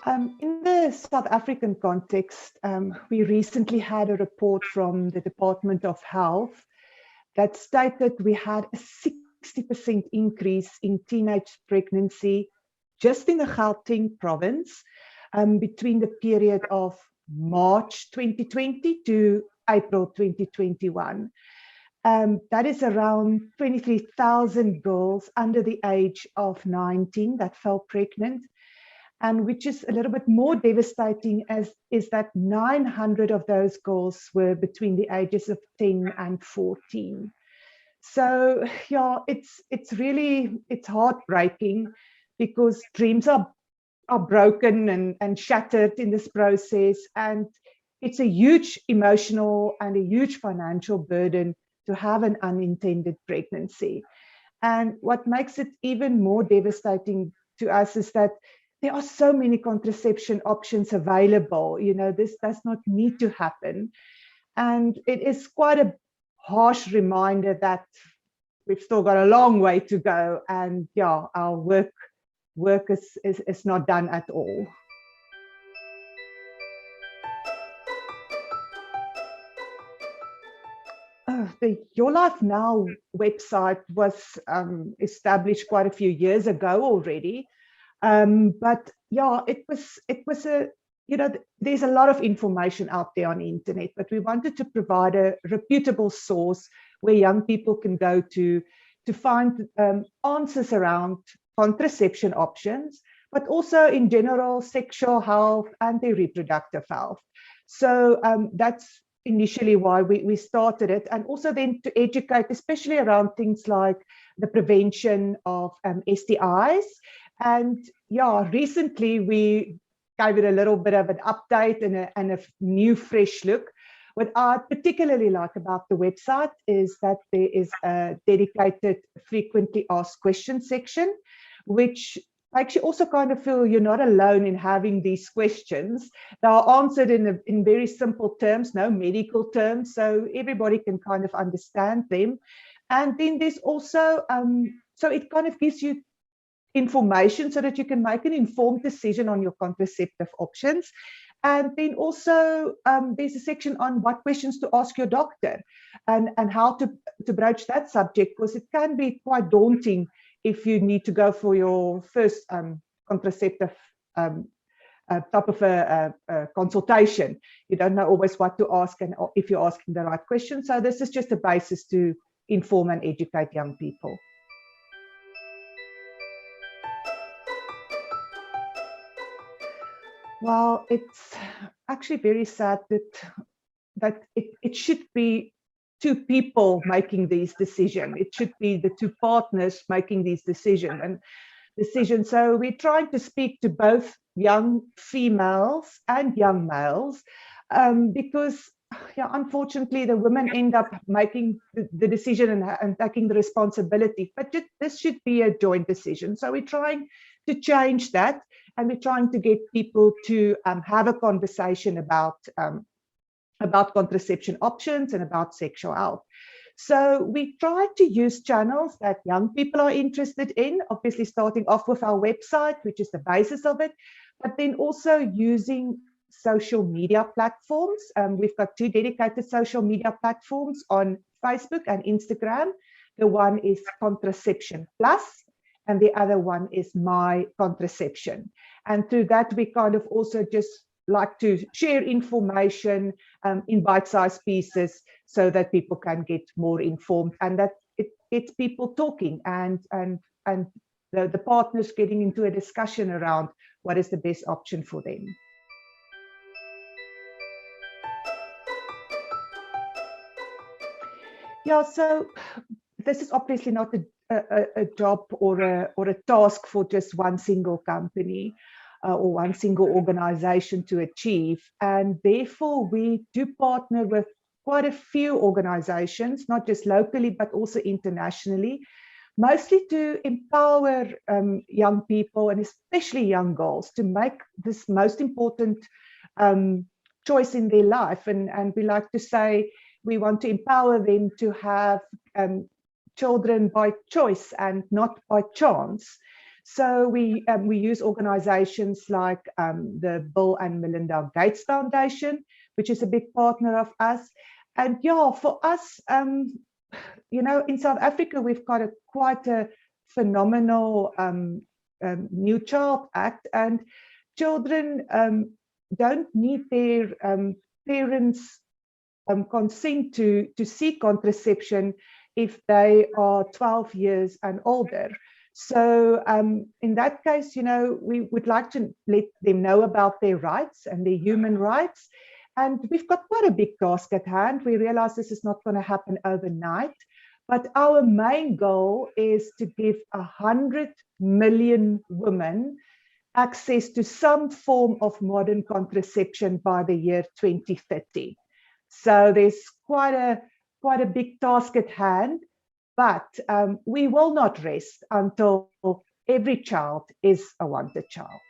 In the South African context, we recently had a report from the Department of Health that stated we had a 60% increase in teenage pregnancy just in the Gauteng province between the period of March 2020 to April 2021. That is around 23,000 girls under the age of 19 that fell pregnant. And which is a little bit more devastating is that 900 of those girls were between the ages of 10 and 14. So yeah, it's heartbreaking because dreams are broken and shattered in this process. And it's a huge emotional and a huge financial burden to have an unintended pregnancy. And what makes it even more devastating to us is that there are so many contraception options available. This does not need to happen. And it is quite a harsh reminder that we've still got a long way to go. And yeah, our work is not done at all. The Your Life Now website was established quite a few years ago already. But yeah, it was a, there's a lot of information out there on the internet, but we wanted to provide a reputable source where young people can go to find answers around contraception options, but also in general sexual health and their reproductive health. So that's initially why we started it, and also then to educate, especially around things like the prevention of STIs. And yeah, recently we gave it a little bit of an update and a new fresh look. What I particularly like about the website is that there is a dedicated frequently asked questions section, which makes you also kind of feel you're not alone in having these questions. They are answered in very simple terms, no medical terms, so everybody can kind of understand them. And then there's also, so it kind of gives you information so that you can make an informed decision on your contraceptive options. And then also there's a section on what questions to ask your doctor and how to broach that subject, because it can be quite daunting if you need to go for your first contraceptive type of a consultation. You don't know always what to ask and if you're asking the right question. So this is just a basis to inform and educate young people. Well, it's actually very sad that it should be two people making these decisions. It should be the two partners making these decisions. So we're trying to speak to both young females and young males, because yeah, unfortunately, the women end up making the decision and taking the responsibility. But this should be a joint decision. So we're trying to change that, and we're trying to get people to have a conversation about contraception options and about sexual health. So we try to use channels that young people are interested in, obviously starting off with our website, which is the basis of it, but then also using social media platforms. We've got two dedicated social media platforms on Facebook and Instagram. The one is Contraception Plus, and the other one is My Contraception. And through that, we kind of also just like to share information in bite-sized pieces so that people can get more informed, and that it gets people talking and the partners getting into a discussion around what is the best option for them. Yeah, so this is obviously not a job or a task for just one single company or one single organization to achieve. And therefore, we do partner with quite a few organizations, not just locally, but also internationally, mostly to empower young people and especially young girls to make this most important choice in their life. And we like to say we want to empower them to have children by choice and not by chance. So we use organizations like the Bill and Melinda Gates Foundation, which is a big partner of us. And yeah, for us, you know, in South Africa, we've got quite a phenomenal New Child Act, and children don't need their parents' consent to seek contraception if they are 12 years and older. So in that case, you know, we would like to let them know about their rights and their human rights. And we've got quite a big task at hand. We realize this is not going to happen overnight, but our main goal is to give 100 million women access to some form of modern contraception by the year 2030. So there's quite a big task at hand, but we will not rest until every child is a wanted child.